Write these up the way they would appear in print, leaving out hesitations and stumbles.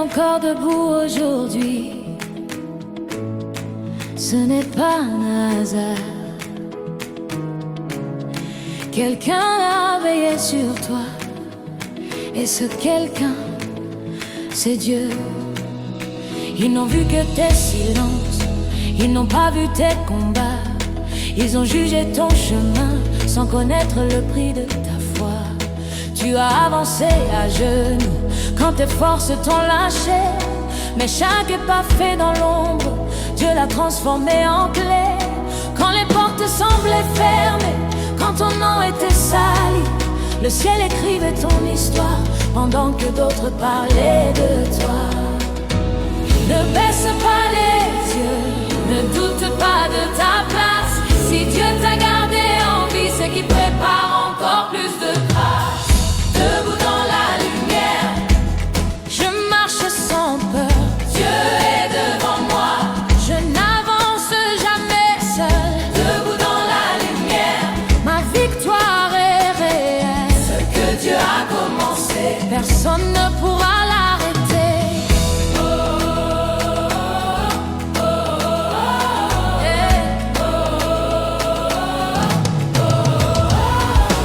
encore debout aujourd'hui, ce n'est pas un hasard. Quelqu'un a veillé sur toi, et ce quelqu'un, c'est Dieu. Ils n'ont vu que tes silences, ils n'ont pas vu tes combats. Ils ont jugé ton chemin sans connaître le prix de ta foi. Tu as avancé à genoux quand tes forces t'ont lâché, mais chaque pas fait dans l'ombre, Dieu l'a transformé en clé. Quand les portes semblaient fermées, quand ton nom était sali, le ciel écrivait ton histoire pendant que d'autres parlaient de toi. Ne baisse pas les yeux, ne doute pas de ta place. Si Dieu t'a gardé en vie, c'est qu'il prépare encore plus de grâce. Debout dans la lumière, je marche sans peur. Dieu est devant moi, je n'avance jamais seul. Debout dans la lumière, ma victoire est réelle. Ce que Dieu a commencé, personne ne pourra l'arrêter.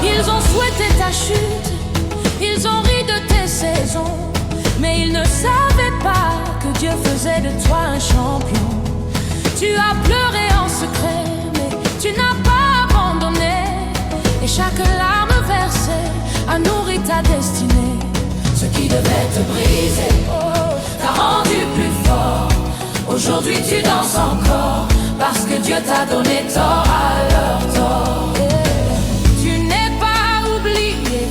Ils ont souhaité ta chute, ils ont ri de tes saisons, mais ils ne savaient pas que Dieu faisait de toi un champion. Tu as pleuré en secret, mais tu n'as pas abandonné, et chaque larme versée a nourri ta destinée. Ce qui devait te briser t'a rendu plus fort. Aujourd'hui tu danses encore, parce que Dieu t'a donné tort à leur tort.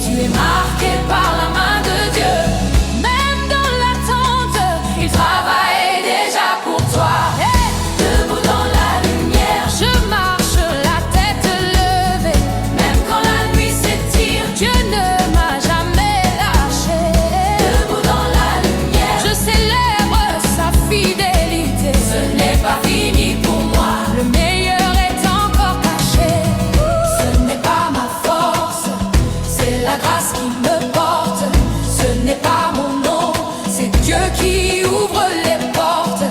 Tu es marqué par la main de Dieu. Même dans l'attente, il travaille déjà pour toi. Hey! Debout dans la lumière, je marche la tête levée. Même quand la nuit s'étire, Dieu ne m'a jamais lâché. Debout dans la lumière, je célèbre sa fidélité. Ce n'est pas fini pour moi, le meilleur est encore caché. Ce n'est pas ma force, c'est la grâce qui me porte. Ce n'est pas mon nom, c'est Dieu qui ouvre les portes.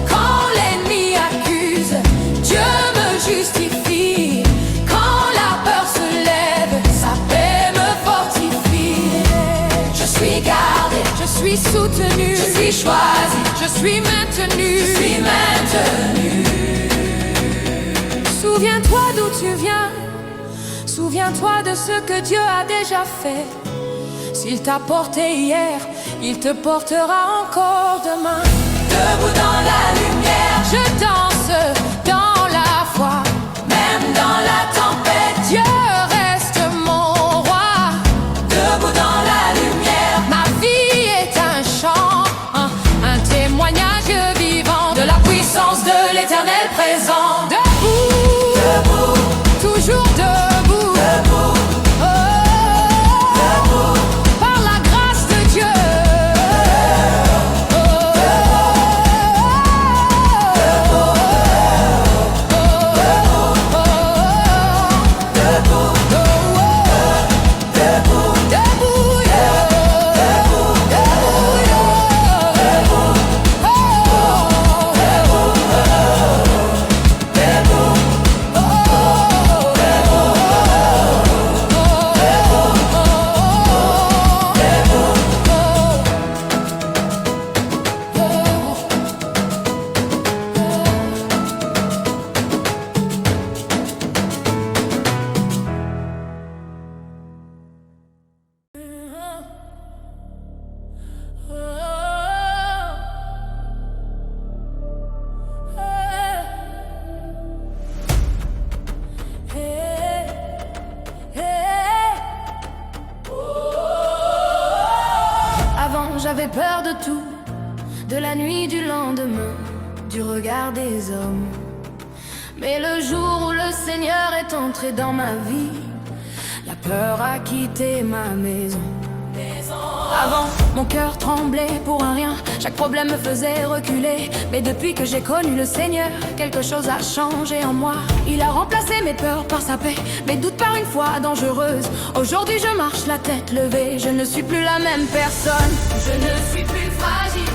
Quand l'ennemi accuse, Dieu me justifie. Quand la peur se lève, sa paix me fortifie. Je suis gardé, je suis soutenu, je suis choisi, je suis maintenu, je suis maintenu. Souviens-toi d'où tu viens, souviens-toi de ce que Dieu a déjà fait. S'il t'a porté hier, il te portera encore demain. Debout dans la lumière, je danse dans la foi. Même dans la tempête, Dieu reste mon roi. Debout dans la lumière, ma vie est un chant, un témoignage vivant de la puissance de l'Éternel présent. Debout, debout, toujours debout. J'avais peur de tout, de la nuit, du lendemain, du regard des hommes. Mais le jour où le Seigneur est entré dans ma vie, la peur a quitté ma maison. Avant, mon cœur tremblait pour un rien, chaque problème me faisait reculer. Mais depuis que j'ai connu le Seigneur, quelque chose a changé en moi. Il a remplacé mes peurs par sa paix, mes doutes par une foi dangereuse. Aujourd'hui je marche la tête levée, je ne suis plus la même personne. Je ne suis plus fragile,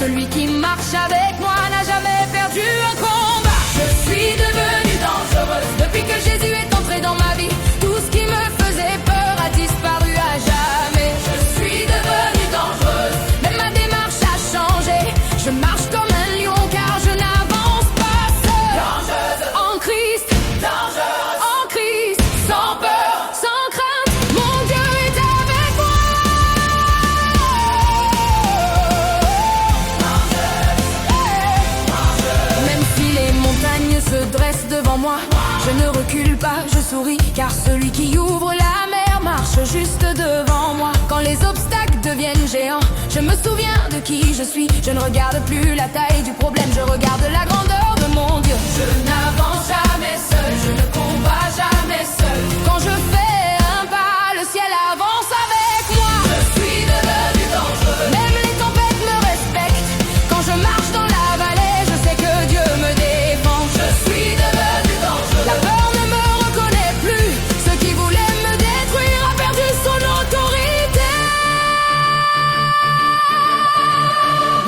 Celui qui marche avec moi n'a jamais perdu un combat. Je suis devenue dangereuse depuis que Jésus est entré dans ma vie. Tout ce qui me faisait peur a disparu à jamais. Je suis devenue dangereuse, même ma démarche a changé. Je marche comme un lion car je n'avance pas seule. Dangereuse en Christ, dangereuse en Christ, sans peur, sans crainte, mon Dieu est avec moi. Même si les montagnes se dressent devant moi, je ne recule pas, je souris, car celui qui ouvre la mer marche juste devant moi. Quand les obstacles deviennent géants, je me souviens de qui je suis. Je ne regarde plus la taille du problème, je regarde la grandeur de mon Dieu. Je n'avance jamais seul, je ne combats jamais seul. Quand je fais un pas, le ciel avance avec moi. Je suis devenu dangereux, même les tempêtes me respectent. Quand je marche dans la vallée, je sais que Dieu me défend. Je suis devenu dangereux, la peur ne me reconnaît plus. Ce qui voulait me détruire a perdu son autorité.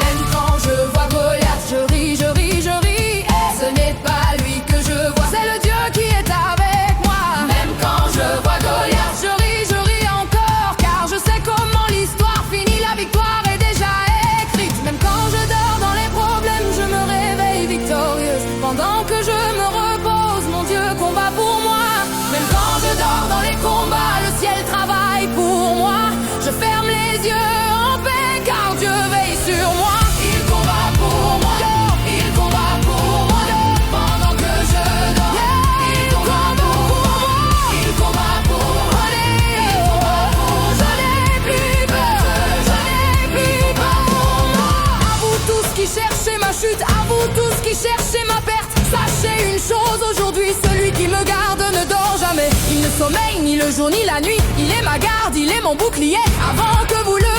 Même quand je vois Goliath, je ris, je ris, je ris. Ce n'est pas lui que je vois, c'est le Dieu qui est avec moi. Même quand je vois Goliath, je ris encore, car je sais comment l'histoire finit, la victoire est déjà écrite. Même quand je dors dans les problèmes, je me réveille victorieuse. Pendant que je me repose, mon Dieu combat pour moi. Même quand je dors dans les combats, le ciel travaille pour moi. Je ferme les yeux en paix, car Dieu veille sur moi. Il combat pour moi, il combat pour moi. Pendant que je dors, il combat pour moi. Il combat pour moi, il combat pour moi. Je n'ai plus peur, je n'ai plus peur pour moi. À vous tous qui cherchez ma chute, à vous tous qui cherchez ma perte, sachez une chose aujourd'hui, celui qui me garde ne dort jamais. Il ne sommeille ni le jour ni la nuit, il est ma garde, il est mon bouclier. Avant que vous le